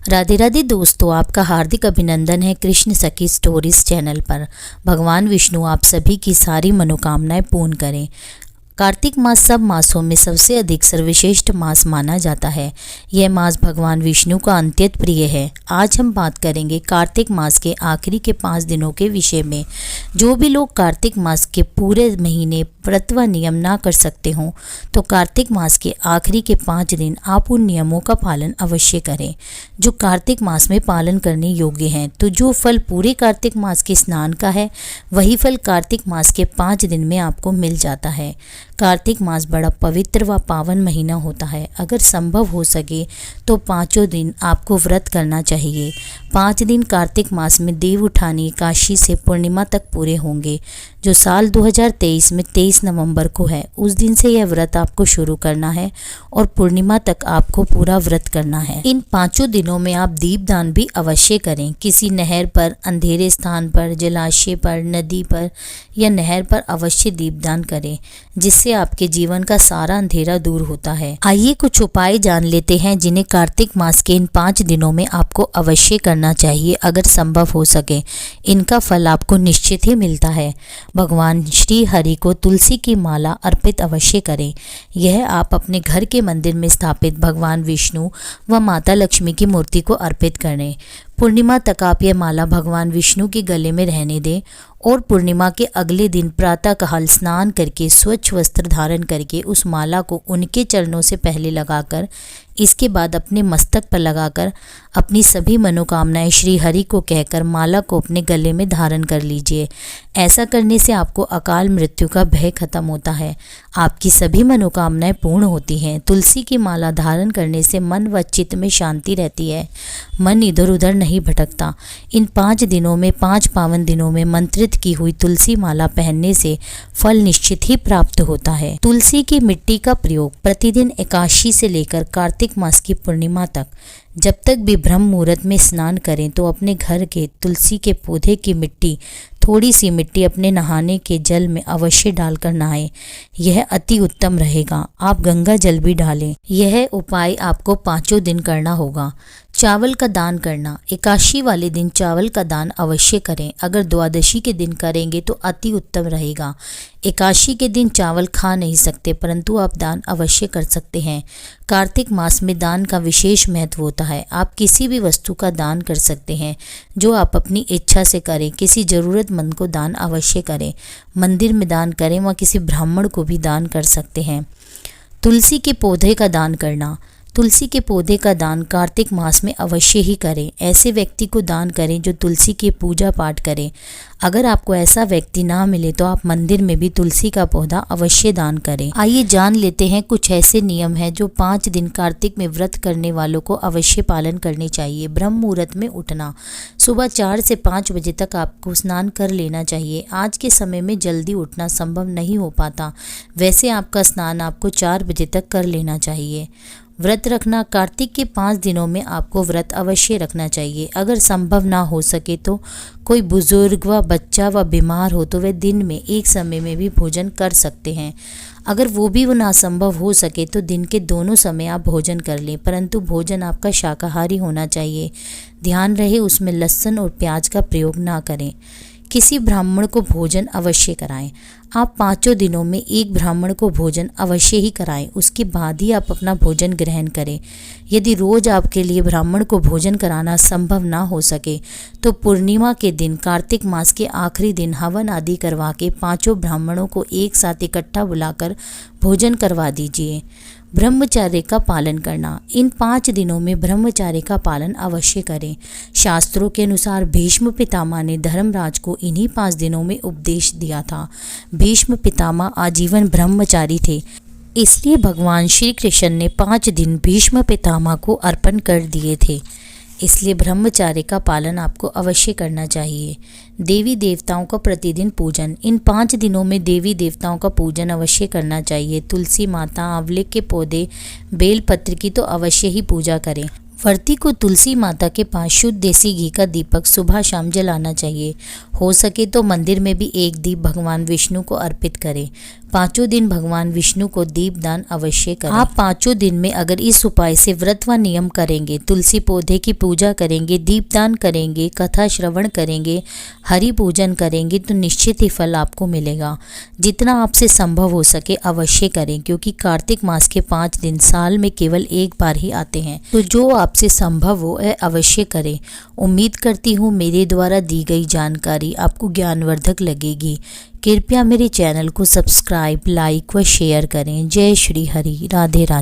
राधे राधे दोस्तों, आपका हार्दिक अभिनंदन है कृष्ण सखी स्टोरीज चैनल पर। भगवान विष्णु आप सभी की सारी मनोकामनाएं पूर्ण करें। कार्तिक मास सब मासों में सबसे अधिक सर्वश्रेष्ठ मास माना जाता है। यह मास भगवान विष्णु का अत्यंत प्रिय है। आज हम बात करेंगे कार्तिक मास के आखिरी के 5 दिनों के विषय में। जो भी लोग कार्तिक मास के पूरे महीने व्रत व नियम ना कर सकते हों तो कार्तिक मास के आखिरी के 5 दिन आप उन नियमों का पालन अवश्य करें जो कार्तिक मास में पालन करने योग्य हैं। तो जो फल पूरे कार्तिक मास के स्नान का है वही फल कार्तिक मास के 5 दिन में आपको मिल जाता है। कार्तिक मास बड़ा पवित्र व पावन महीना होता है। अगर संभव हो सके तो 5 दिन आपको व्रत करना चाहिए। 5 दिन कार्तिक मास में देव उठानी एकादशी से पूर्णिमा तक पूरे होंगे, जो साल 2023 में 23 नवंबर को है। उस दिन से यह व्रत आपको शुरू करना है और पूर्णिमा तक आपको पूरा व्रत करना है। इन 5 दिनों में आप दीपदान भी अवश्य करें। किसी नहर पर, अंधेरे स्थान पर, जलाशय पर, नदी पर या नहर पर अवश्य दीपदान करें, जिससे आपके जीवन का सारा अंधेरा दूर होता है। आइए कुछ उपाय जान लेते हैं जिन्हें कार्तिक मास के इन 5 दिनों में आपको अवश्य करना चाहिए। अगर संभव हो सके इनका फल आपको निश्चित ही मिलता है। भगवान श्री हरि को तुलसी की माला अर्पित अवश्य करें। यह आप अपने घर के मंदिर में स्थापित भगवान विष्णु व माता लक्ष्मी की मूर्ति को अर्पित करें। पूर्णिमा तक आप यह माला भगवान विष्णु के गले में रहने दें और पूर्णिमा के अगले दिन प्रातःकाल स्नान करके स्वच्छ वस्त्र धारण करके उस माला को उनके चरणों से पहले लगाकर इसके बाद अपने मस्तक पर लगाकर अपनी सभी मनोकामनाएं श्री हरि को कहकर माला को अपने गले में धारण कर लीजिए। ऐसा करने से आपको अकाल मृत्यु का भय खत्म होता है, आपकी सभी मनोकामनाएं पूर्ण होती हैं। तुलसी की माला धारण करने से मन व चित्त में शांति रहती है, मन इधर उधर नहीं भटकता। इन 5 दिनों में 5 पावन दिनों में मंत्रित की हुई तुलसी माला पहनने से फल निश्चित ही प्राप्त होता है। तुलसी की मिट्टी का प्रयोग प्रतिदिन एकादशी से लेकर कार्तिक मास की पूर्णिमा तक जब तक भी ब्रह्म मुहूर्त में स्नान करें तो अपने घर के तुलसी के पौधे की मिट्टी, थोड़ी सी मिट्टी अपने नहाने के जल में अवश्य डालकर नहाएं। यह अति उत्तम रहेगा। आप गंगा जल भी डालें। यह उपाय आपको 5 दिन करना होगा। चावल का दान करना। एकादशी वाले दिन चावल का दान अवश्य करें। अगर द्वादशी के दिन करेंगे तो अति उत्तम रहेगा। एकादशी के दिन चावल खा नहीं सकते परंतु आप दान अवश्य कर सकते हैं। कार्तिक मास में दान का विशेष महत्व होता है। आप किसी भी वस्तु का दान कर सकते हैं जो आप अपनी इच्छा से करें। किसी ज़रूरतमंद को दान अवश्य करें। मंदिर में दान करें व किसी ब्राह्मण को भी दान कर सकते हैं। तुलसी के पौधे का दान करना। तुलसी के पौधे का दान कार्तिक मास में अवश्य ही करें। ऐसे व्यक्ति को दान करें जो तुलसी की पूजा पाठ करे। अगर आपको ऐसा व्यक्ति ना मिले तो आप मंदिर में भी तुलसी का पौधा अवश्य दान करें। आइए जान लेते हैं कुछ ऐसे नियम हैं जो 5 दिन कार्तिक में व्रत करने वालों को अवश्य पालन करने चाहिए। ब्रह्म मुहूर्त में उठना। सुबह 4 से 5 बजे तक आपको स्नान कर लेना चाहिए। आज के समय में जल्दी उठना संभव नहीं हो पाता, वैसे आपका स्नान आपको 4 बजे तक कर लेना चाहिए। व्रत रखना। कार्तिक के 5 दिनों में आपको व्रत अवश्य रखना चाहिए। अगर संभव ना हो सके तो कोई बुजुर्ग व बच्चा व बीमार हो तो वे दिन में एक समय में भी भोजन कर सकते हैं। अगर वो भी ना संभव हो सके तो दिन के दोनों समय आप भोजन कर लें, परंतु भोजन आपका शाकाहारी होना चाहिए। ध्यान रहे उसमें लहसुन और प्याज का प्रयोग ना करें। किसी ब्राह्मण को भोजन अवश्य कराएं। आप 5 दिनों में एक ब्राह्मण को भोजन अवश्य ही कराएं, उसके बाद ही आप अपना भोजन ग्रहण करें। यदि रोज आपके लिए ब्राह्मण को भोजन कराना संभव ना हो सके तो पूर्णिमा के दिन कार्तिक मास के आखिरी दिन हवन आदि करवा के 5 ब्राह्मणों को एक साथ इकट्ठा बुलाकर भोजन करवा दीजिए। ब्रह्मचर्य का पालन करना। इन 5 दिनों में ब्रह्मचर्य का पालन अवश्य करें। शास्त्रों के अनुसार भीष्म पितामह ने धर्मराज को इन्हीं 5 दिनों में उपदेश दिया था। भीष्म पितामह आजीवन ब्रह्मचारी थे, इसलिए भगवान श्री कृष्ण ने 5 दिन भीष्म पितामह को अर्पण कर दिए थे। इसलिए ब्रह्मचर्य का पालन आपको अवश्य करना चाहिए। देवी देवताओं का प्रतिदिन पूजन। इन 5 दिनों में देवी देवताओं का पूजन अवश्य करना चाहिए। तुलसी माता, आंवले के पौधे, बेलपत्र की तो अवश्य ही पूजा करें। व्रती को तुलसी माता के पास शुद्ध देसी घी का दीपक सुबह शाम जलाना चाहिए। हो सके तो मंदिर में भी एक दीप भगवान विष्णु को अर्पित करें। पाँचों दिन भगवान विष्णु को दीपदान अवश्य करें। आप पाँचों दिन में अगर इस उपाय से व्रत व नियम करेंगे, तुलसी पौधे की पूजा करेंगे, दीपदान करेंगे, कथा श्रवण करेंगे, हरि पूजन करेंगे तो निश्चित ही फल आपको मिलेगा। जितना आपसे संभव हो सके अवश्य करें, क्योंकि कार्तिक मास के 5 दिन साल में केवल एक बार ही आते हैं। तो जो आपसे संभव हो वह अवश्य करें। उम्मीद करती हूँ मेरे द्वारा दी गई जानकारी आपको ज्ञानवर्धक लगेगी। कृपया मेरे चैनल को सब्सक्राइब, लाइक व शेयर करें। जय श्री हरि। राधे राधे।